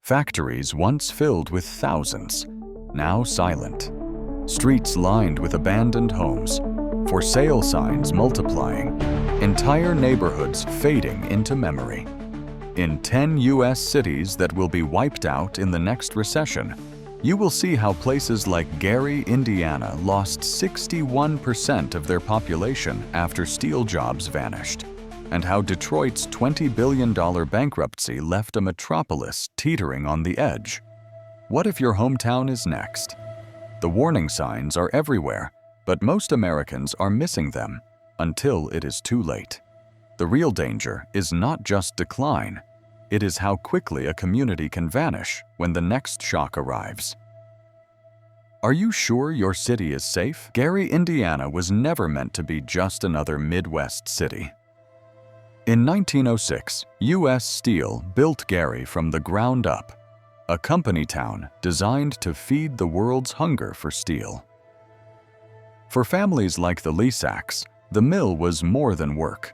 Factories once filled with thousands, now silent. Streets lined with abandoned homes, for sale signs multiplying, entire neighborhoods fading into memory. In 10 U.S. cities that will be wiped out in the next recession, you will see how places like Gary, Indiana lost 61% of their population after steel jobs vanished, and how Detroit's $20 billion bankruptcy left a metropolis teetering on the edge. What if your hometown is next? The warning signs are everywhere, but most Americans are missing them until it is too late. The real danger is not just decline, it is how quickly a community can vanish when the next shock arrives. Are you sure your city is safe? Gary, Indiana was never meant to be just another Midwest city. In 1906, U.S. Steel built Gary from the ground up, a company town designed to feed the world's hunger for steel. For families like the Lisaks, the mill was more than work.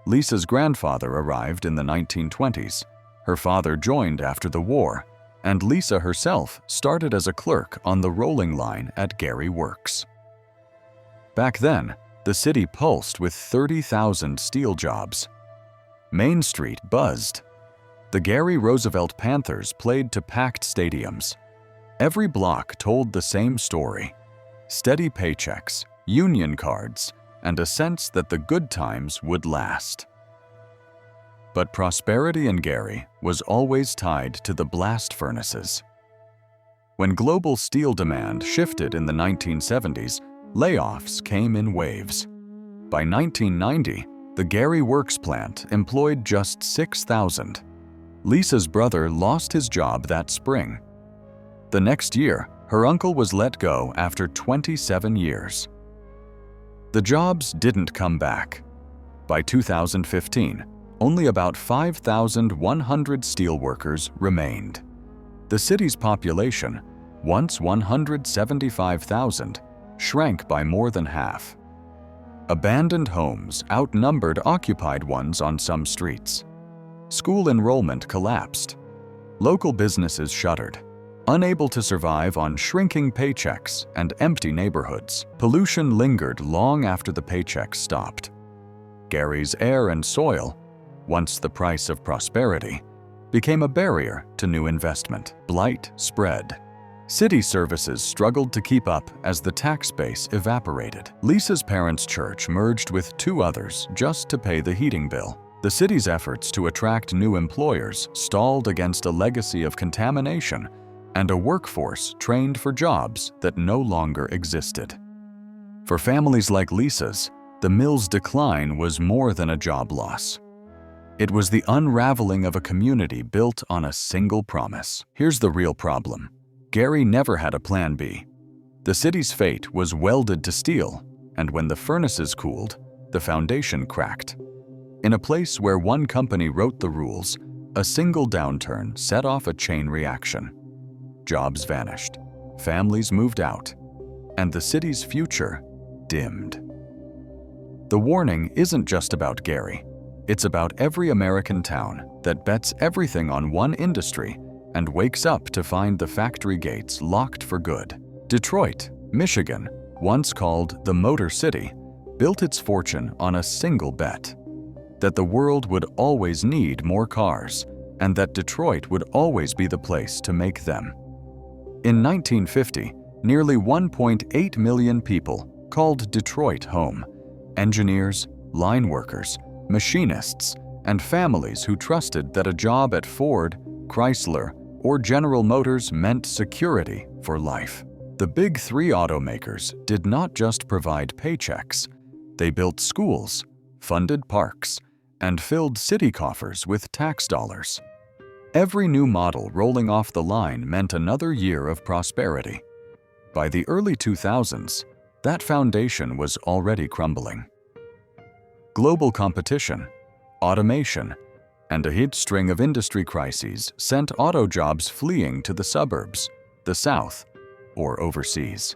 Lisa's grandfather arrived in the 1920s. Her father joined after the war, and Lisa herself started as a clerk on the rolling line at Gary Works. Back then, the city pulsed with 30,000 steel jobs. Main Street buzzed. The Gary Roosevelt Panthers played to packed stadiums. Every block told the same story: steady paychecks, union cards, and a sense that the good times would last. But prosperity in Gary was always tied to the blast furnaces. When global steel demand shifted in the 1970s, layoffs came in waves. By 1990, the Gary Works plant employed just 6,000. Lisa's brother lost his job that spring. The next year, her uncle was let go after 27 years. The jobs didn't come back. By 2015, only about 5,100 steelworkers remained. The city's population, once 175,000, shrank by more than half. Abandoned homes outnumbered occupied ones on some streets. School enrollment collapsed. Local businesses shuttered. Unable to survive on shrinking paychecks and empty neighborhoods, pollution lingered long after the paychecks stopped. Gary's air and soil, once the price of prosperity, became a barrier to new investment. Blight spread. City services struggled to keep up as the tax base evaporated. Lisa's parents' church merged with two others just to pay the heating bill. The city's efforts to attract new employers stalled against a legacy of contamination and a workforce trained for jobs that no longer existed. For families like Lisa's, the mill's decline was more than a job loss. It was the unraveling of a community built on a single promise. Here's the real problem. Gary never had a plan B. The city's fate was welded to steel, and when the furnaces cooled, the foundation cracked. In a place where one company wrote the rules, a single downturn set off a chain reaction. Jobs vanished, families moved out, and the city's future dimmed. The warning isn't just about Gary. It's about every American town that bets everything on one industry and wakes up to find the factory gates locked for good. Detroit, Michigan, once called the Motor City, built its fortune on a single bet: that the world would always need more cars, and that Detroit would always be the place to make them. In 1950, nearly 1.8 million people called Detroit home: engineers, line workers, machinists, and families who trusted that a job at Ford, Chrysler, or General Motors meant security for life. The big three automakers did not just provide paychecks. They built schools, funded parks, and filled city coffers with tax dollars. Every new model rolling off the line meant another year of prosperity. By the early 2000s, that foundation was already crumbling. Global competition, automation, and a hit string of industry crises sent auto jobs fleeing to the suburbs, the South, or overseas.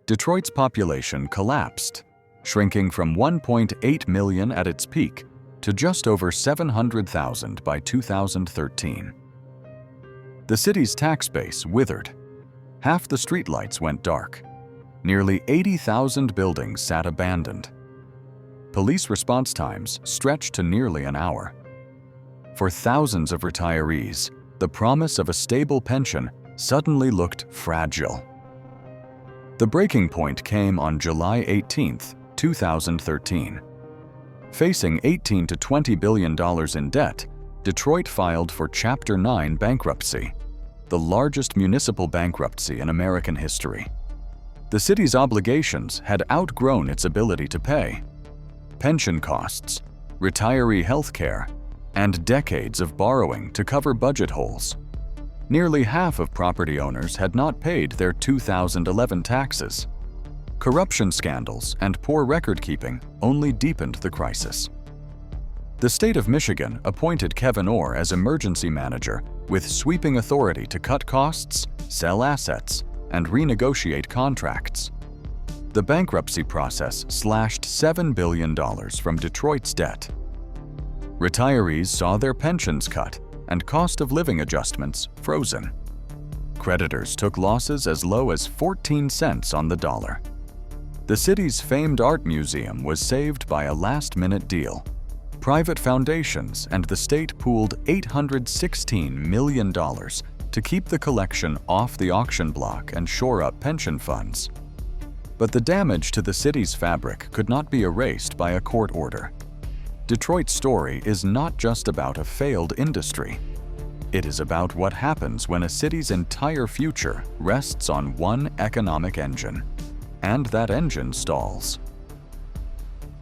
Detroit's population collapsed, shrinking from 1.8 million at its peak to just over 700,000 by 2013. The city's tax base withered. Half the streetlights went dark. Nearly 80,000 buildings sat abandoned. Police response times stretched to nearly an hour. For thousands of retirees, the promise of a stable pension suddenly looked fragile. The breaking point came on July 18, 2013. Facing $18 to $20 billion in debt, Detroit filed for Chapter 9 bankruptcy, the largest municipal bankruptcy in American history. The city's obligations had outgrown its ability to pay. Pension costs, retiree health care, and decades of borrowing to cover budget holes. Nearly half of property owners had not paid their 2011 taxes. Corruption scandals and poor record-keeping only deepened the crisis. The state of Michigan appointed Kevin Orr as emergency manager with sweeping authority to cut costs, sell assets, and renegotiate contracts. The bankruptcy process slashed $7 billion from Detroit's debt. Retirees saw their pensions cut and cost of living adjustments frozen. Creditors took losses as low as 14 cents on the dollar. The city's famed art museum was saved by a last-minute deal. Private foundations and the state pooled $816 million to keep the collection off the auction block and shore up pension funds. But the damage to the city's fabric could not be erased by a court order. Detroit's story is not just about a failed industry. It is about what happens when a city's entire future rests on one economic engine, and that engine stalls.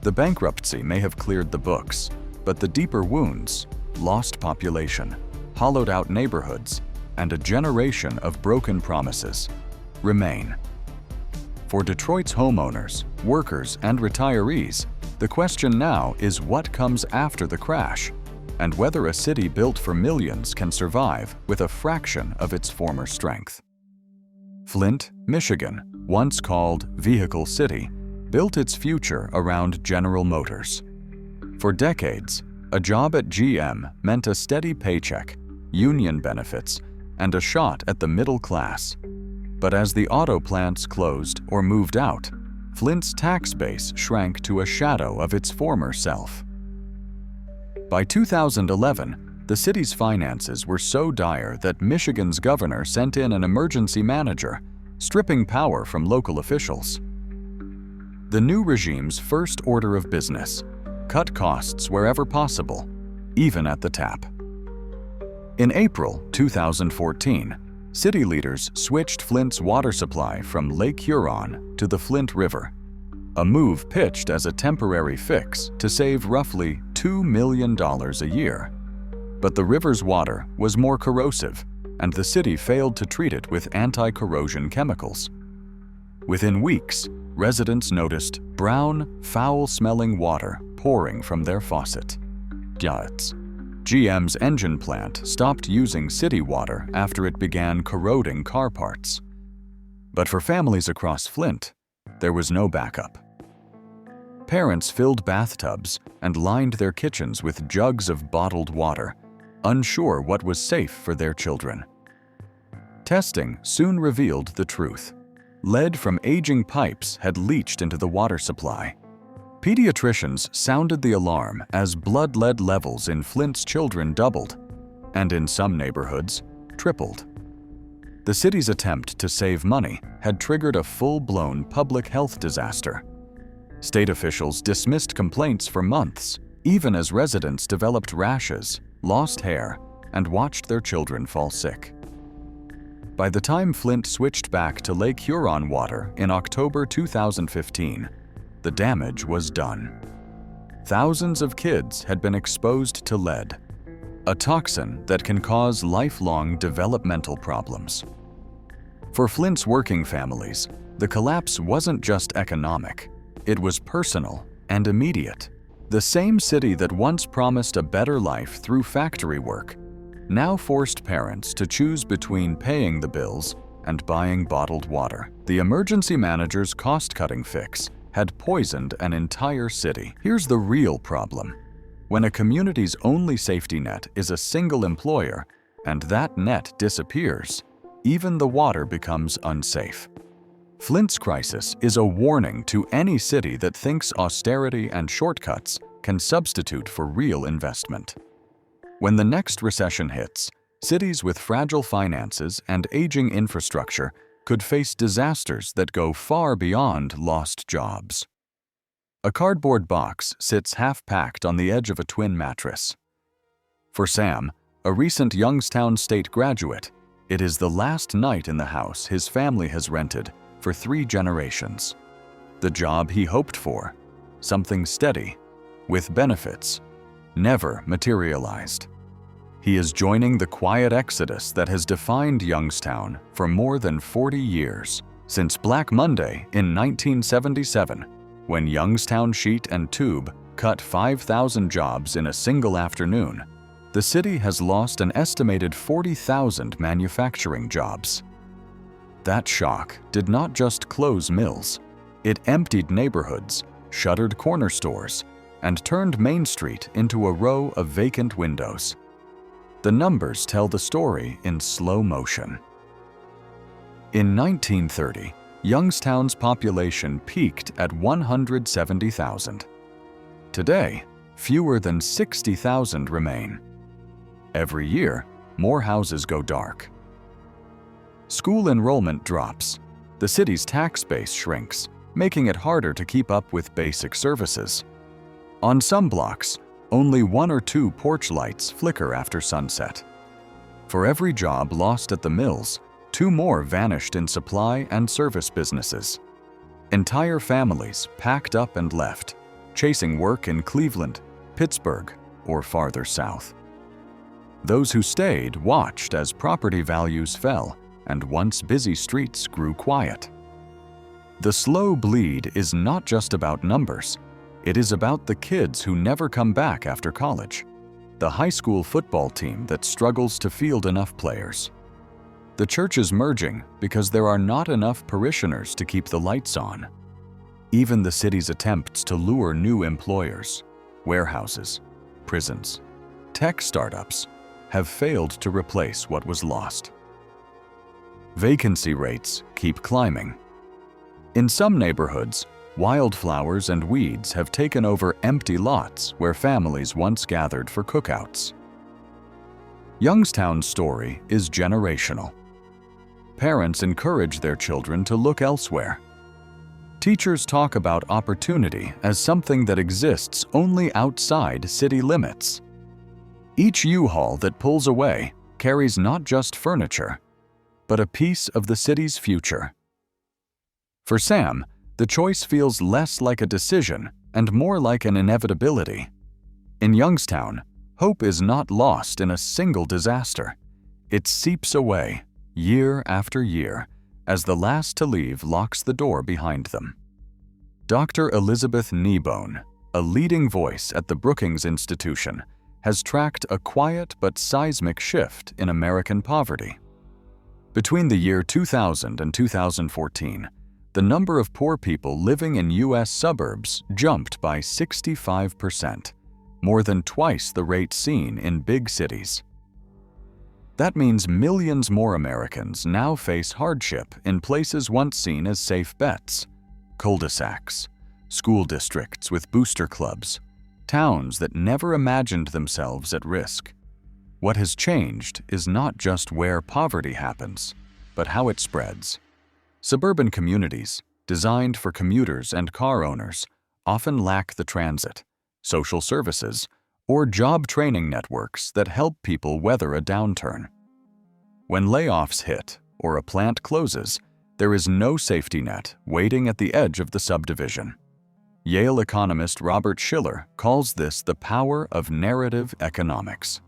The bankruptcy may have cleared the books, but the deeper wounds, lost population, hollowed-out neighborhoods, and a generation of broken promises remain. For Detroit's homeowners, workers, and retirees, the question now is what comes after the crash, and whether a city built for millions can survive with a fraction of its former strength. Flint, Michigan, once called Vehicle City, built its future around General Motors. For decades, a job at GM meant a steady paycheck, union benefits, and a shot at the middle class. But as the auto plants closed or moved out, Flint's tax base shrank to a shadow of its former self. By 2011, the city's finances were so dire that Michigan's governor sent in an emergency manager, stripping power from local officials. The new regime's first order of business: cut costs wherever possible, even at the tap. In April 2014, city leaders switched Flint's water supply from Lake Huron to the Flint River, a move pitched as a temporary fix to save roughly $2 million a year. But the river's water was more corrosive, and the city failed to treat it with anti-corrosion chemicals. Within weeks, residents noticed brown, foul-smelling water pouring from their faucet. GM's engine plant stopped using city water after it began corroding car parts. But for families across Flint, there was no backup. Parents filled bathtubs and lined their kitchens with jugs of bottled water, unsure what was safe for their children. Testing soon revealed the truth. Lead from aging pipes had leached into the water supply. Pediatricians sounded the alarm as blood lead levels in Flint's children doubled, and in some neighborhoods, tripled. The city's attempt to save money had triggered a full-blown public health disaster. State officials dismissed complaints for months, even as residents developed rashes, lost hair, and watched their children fall sick. By the time Flint switched back to Lake Huron water in October 2015, the damage was done. Thousands of kids had been exposed to lead, a toxin that can cause lifelong developmental problems. For Flint's working families, the collapse wasn't just economic, it was personal and immediate. The same city that once promised a better life through factory work now forced parents to choose between paying the bills and buying bottled water. The emergency manager's cost-cutting fix had poisoned an entire city. Here's the real problem. When a community's only safety net is a single employer and that net disappears, even the water becomes unsafe. Flint's crisis is a warning to any city that thinks austerity and shortcuts can substitute for real investment. When the next recession hits, cities with fragile finances and aging infrastructure could face disasters that go far beyond lost jobs. A cardboard box sits half-packed on the edge of a twin mattress. For Sam, a recent Youngstown State graduate, it is the last night in the house his family has rented for 3 generations. The job he hoped for, something steady, with benefits, never materialized. He is joining the quiet exodus that has defined Youngstown for more than 40 years, since Black Monday in 1977, when Youngstown Sheet and Tube cut 5,000 jobs in a single afternoon. The city has lost an estimated 40,000 manufacturing jobs. That shock did not just close mills. It emptied neighborhoods, shuttered corner stores, and turned Main Street into a row of vacant windows. The numbers tell the story in slow motion. In 1930, Youngstown's population peaked at 170,000. Today, fewer than 60,000 remain. Every year, more houses go dark. School enrollment drops. The city's tax base shrinks, making it harder to keep up with basic services. On some blocks, only 1 or 2 porch lights flicker after sunset. For every job lost at the mills, 2 more vanished in supply and service businesses. Entire families packed up and left, chasing work in Cleveland, Pittsburgh, or farther south. Those who stayed watched as property values fell and once busy streets grew quiet. The slow bleed is not just about numbers. It is about the kids who never come back after college, the high school football team that struggles to field enough players. The church is merging because there are not enough parishioners to keep the lights on. Even the city's attempts to lure new employers, warehouses, prisons, tech startups, have failed to replace what was lost. Vacancy rates keep climbing. In some neighborhoods, wildflowers and weeds have taken over empty lots where families once gathered for cookouts. Youngstown's story is generational. Parents encourage their children to look elsewhere. Teachers talk about opportunity as something that exists only outside city limits. Each U-Haul that pulls away carries not just furniture, but a piece of the city's future. For Sam, the choice feels less like a decision and more like an inevitability. In Youngstown, hope is not lost in a single disaster. It seeps away, year after year, as the last to leave locks the door behind them. Dr. Elizabeth Kneebone, a leading voice at the Brookings Institution, has tracked a quiet but seismic shift in American poverty. Between the year 2000 and 2014, the number of poor people living in U.S. suburbs jumped by 65%, more than twice the rate seen in big cities. That means millions more Americans now face hardship in places once seen as safe bets: cul-de-sacs, school districts with booster clubs, towns that never imagined themselves at risk. What has changed is not just where poverty happens, but how it spreads. Suburban communities, designed for commuters and car owners, often lack the transit, social services, or job training networks that help people weather a downturn. When layoffs hit or a plant closes, there is no safety net waiting at the edge of the subdivision. Yale economist Robert Shiller calls this the power of narrative economics.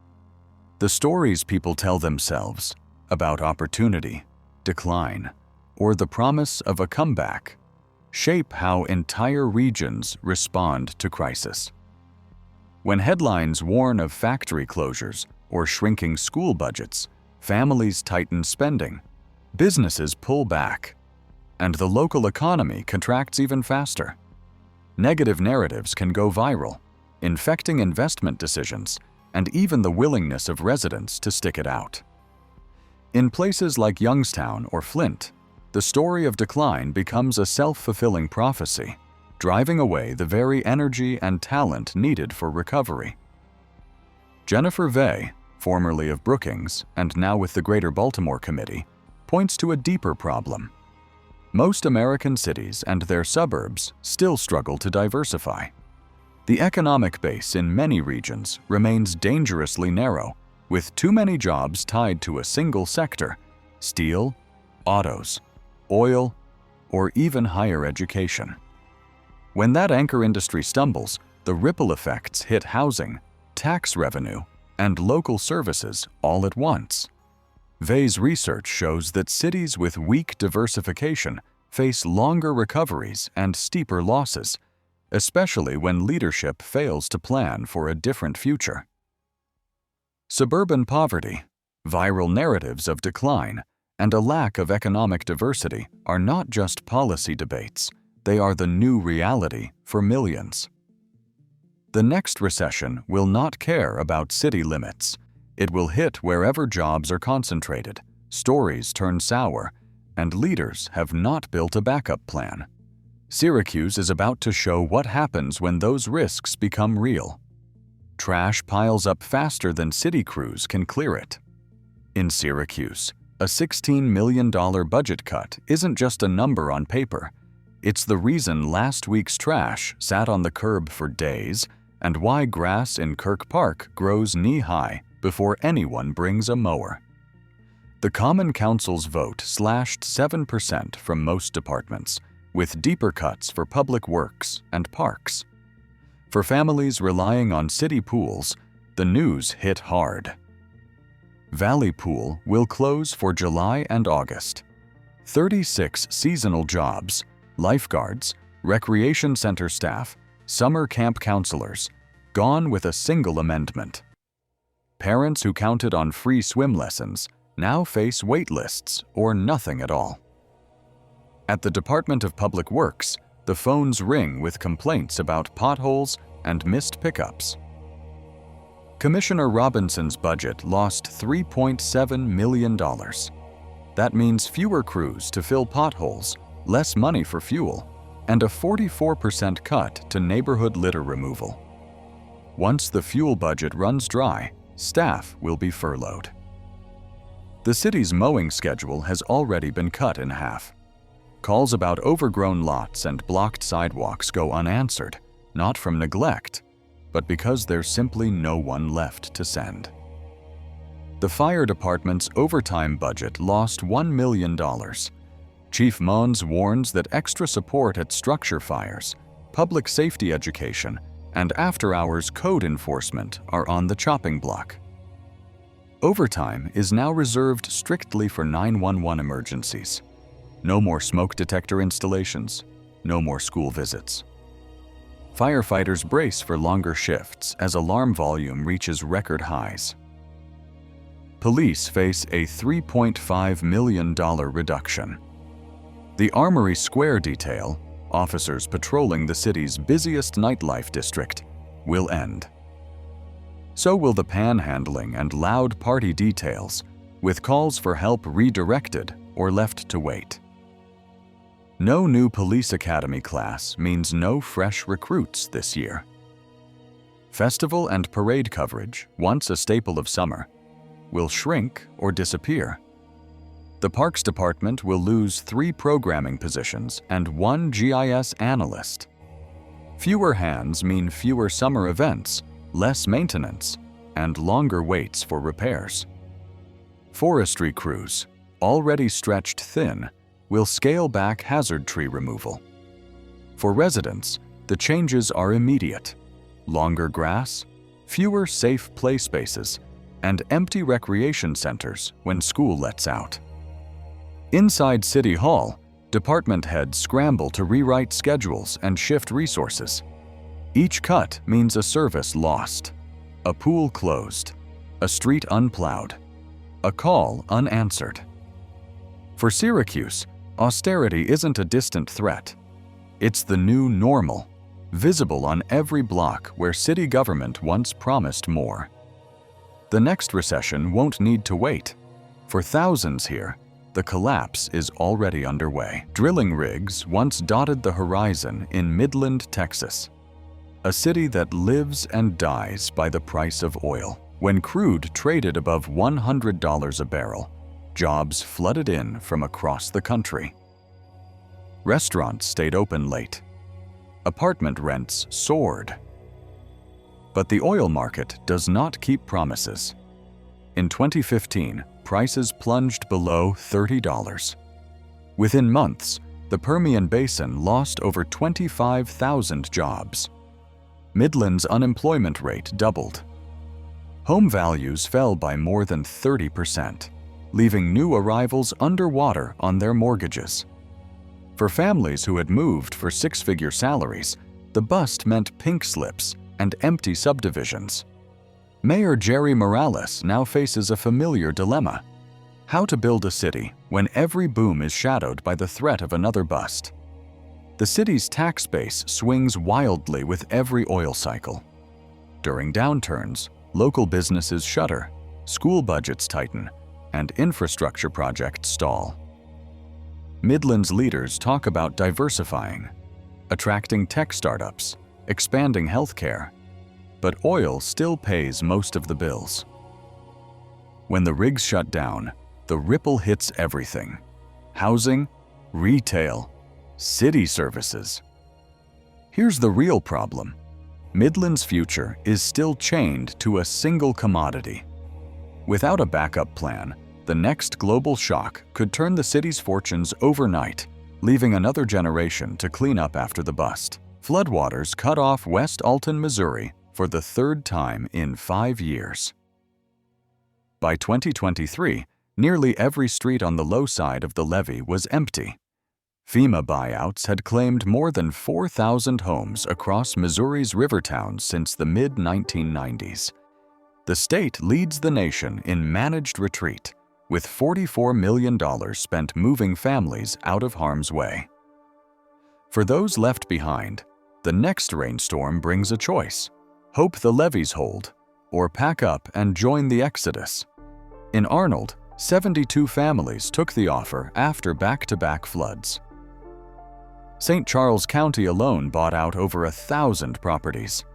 The stories people tell themselves about opportunity, decline, or the promise of a comeback shape how entire regions respond to crisis. When headlines warn of factory closures or shrinking school budgets, families tighten spending, businesses pull back, and the local economy contracts even faster. Negative narratives can go viral, infecting investment decisions and even the willingness of residents to stick it out. In places like Youngstown or Flint, the story of decline becomes a self-fulfilling prophecy, driving away the very energy and talent needed for recovery. Jennifer Vey, formerly of Brookings and now with the Greater Baltimore Committee, points to a deeper problem. Most American cities and their suburbs still struggle to diversify. The economic base in many regions remains dangerously narrow, with too many jobs tied to a single sector: steel, autos, oil, or even higher education. When that anchor industry stumbles, the ripple effects hit housing, tax revenue, and local services all at once. Vey's research shows that cities with weak diversification face longer recoveries and steeper losses, especially when leadership fails to plan for a different future. Suburban poverty, viral narratives of decline, and a lack of economic diversity are not just policy debates, they are the new reality for millions. The next recession will not care about city limits. It will hit wherever jobs are concentrated, stories turn sour, and leaders have not built a backup plan. Syracuse is about to show what happens when those risks become real. Trash piles up faster than city crews can clear it. In Syracuse, a $16 million budget cut isn't just a number on paper. It's the reason last week's trash sat on the curb for days and why grass in Kirk Park grows knee-high before anyone brings a mower. The Common Council's vote slashed 7% from most departments, with deeper cuts for public works and parks. For families relying on city pools, the news hit hard. Valley Pool will close for July and August. 36 seasonal jobs, lifeguards, recreation center staff, summer camp counselors, gone with a single amendment. Parents who counted on free swim lessons now face wait lists or nothing at all. At the Department of Public Works, the phones ring with complaints about potholes and missed pickups. Commissioner Robinson's budget lost $3.7 million. That means fewer crews to fill potholes, less money for fuel, and a 44% cut to neighborhood litter removal. Once the fuel budget runs dry, staff will be furloughed. The city's mowing schedule has already been cut in half. Calls about overgrown lots and blocked sidewalks go unanswered, not from neglect, but because there's simply no one left to send. The fire department's overtime budget lost $1 million. Chief Mons warns that extra support at structure fires, public safety education, and after-hours code enforcement are on the chopping block. Overtime is now reserved strictly for 911 emergencies. No more smoke detector installations, no more school visits. Firefighters brace for longer shifts as alarm volume reaches record highs. Police face a $3.5 million reduction. The Armory Square detail, officers patrolling the city's busiest nightlife district, will end. So will the panhandling and loud party details, with calls for help redirected or left to wait. No new police academy class means no fresh recruits this year. Festival and parade coverage, once a staple of summer, will shrink or disappear. The Parks Department will lose 3 programming positions and 1 GIS analyst. Fewer hands mean fewer summer events, less maintenance, and longer waits for repairs. Forestry crews, already stretched thin, will scale back hazard tree removal. For residents, the changes are immediate: longer grass, fewer safe play spaces, and empty recreation centers when school lets out. Inside City Hall, department heads scramble to rewrite schedules and shift resources. Each cut means a service lost, a pool closed, a street unplowed, a call unanswered. For Syracuse, austerity isn't a distant threat. It's the new normal, visible on every block where city government once promised more. The next recession won't need to wait. For thousands here, the collapse is already underway. Drilling rigs once dotted the horizon in Midland, Texas, a city that lives and dies by the price of oil. When crude traded above $100 a barrel, jobs flooded in from across the country. Restaurants stayed open late. Apartment rents soared. But the oil market does not keep promises. In 2015, prices plunged below $30. Within months, the Permian Basin lost over 25,000 jobs. Midland's unemployment rate doubled. Home values fell by more than 30%, leaving new arrivals underwater on their mortgages. For families who had moved for six-figure salaries, the bust meant pink slips and empty subdivisions. Mayor Jerry Morales now faces a familiar dilemma: how to build a city when every boom is shadowed by the threat of another bust. The city's tax base swings wildly with every oil cycle. During downturns, local businesses shutter, school budgets tighten, and infrastructure projects stall. Midland's leaders talk about diversifying, attracting tech startups, expanding healthcare, but oil still pays most of the bills. When the rigs shut down, the ripple hits everything: housing, retail, city services. Here's the real problem: Midland's future is still chained to a single commodity. Without a backup plan, the next global shock could turn the city's fortunes overnight, leaving another generation to clean up after the bust. Floodwaters cut off West Alton, Missouri, for the third time in 5 years. By 2023, nearly every street on the low side of the levee was empty. FEMA buyouts had claimed more than 4,000 homes across Missouri's river towns since the mid-1990s. The state leads the nation in managed retreat, with $44 million spent moving families out of harm's way. For those left behind, the next rainstorm brings a choice: hope the levees hold, or pack up and join the exodus. In Arnold, 72 families took the offer after back-to-back floods. St. Charles County alone bought out over 1,000 properties.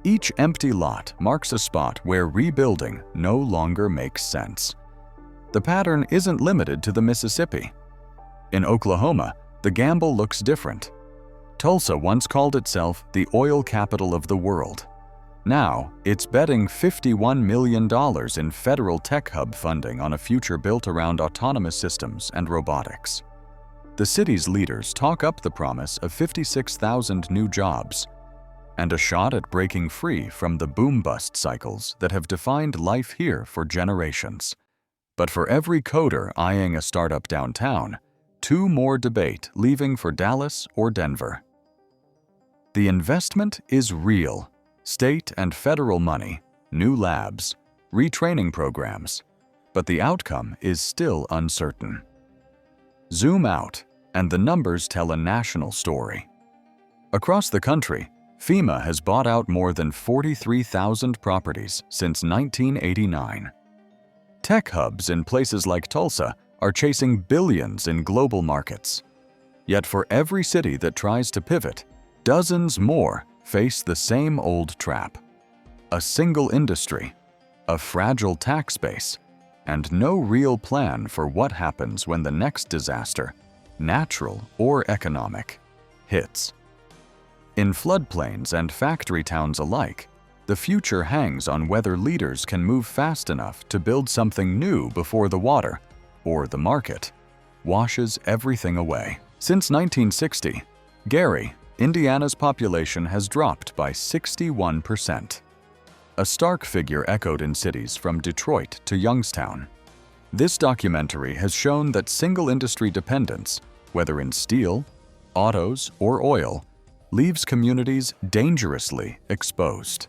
Each empty lot marks a spot where rebuilding no longer makes sense. The pattern isn't limited to the Mississippi. In Oklahoma, the gamble looks different. Tulsa once called itself the oil capital of the world. Now, it's betting $51 million in federal tech hub funding on a future built around autonomous systems and robotics. The city's leaders talk up the promise of 56,000 new jobs and a shot at breaking free from the boom-bust cycles that have defined life here for generations. But for every coder eyeing a startup downtown, 2 more debate leaving for Dallas or Denver. The investment is real: state and federal money, new labs, retraining programs, but the outcome is still uncertain. Zoom out, and the numbers tell a national story. Across the country, FEMA has bought out more than 43,000 properties since 1989. Tech hubs in places like Tulsa are chasing billions in global markets. Yet for every city that tries to pivot, dozens more face the same old trap: a single industry, a fragile tax base, and no real plan for what happens when the next disaster, natural or economic, hits. In floodplains and factory towns alike, the future hangs on whether leaders can move fast enough to build something new before the water, or the market, washes everything away. Since 1960, Gary, Indiana's population has dropped by 61%. A stark figure echoed in cities from Detroit to Youngstown. This documentary has shown that single-industry dependence, whether in steel, autos, or oil, leaves communities dangerously exposed.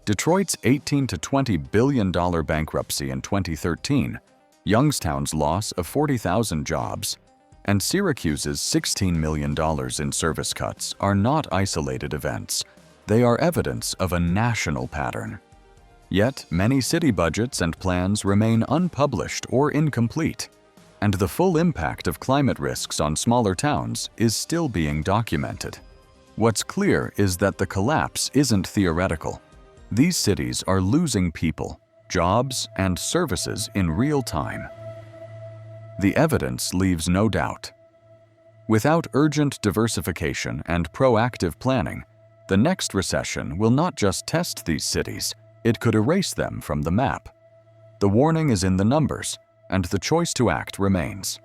Detroit's $18 to $20 billion bankruptcy in 2013, Youngstown's loss of 40,000 jobs, and Syracuse's $16 million in service cuts are not isolated events. They are evidence of a national pattern. Yet, many city budgets and plans remain unpublished or incomplete, and the full impact of climate risks on smaller towns is still being documented. What's clear is that the collapse isn't theoretical. These cities are losing people, jobs, and services in real time. The evidence leaves no doubt. Without urgent diversification and proactive planning, the next recession will not just test these cities, it could erase them from the map. The warning is in the numbers, and the choice to act remains.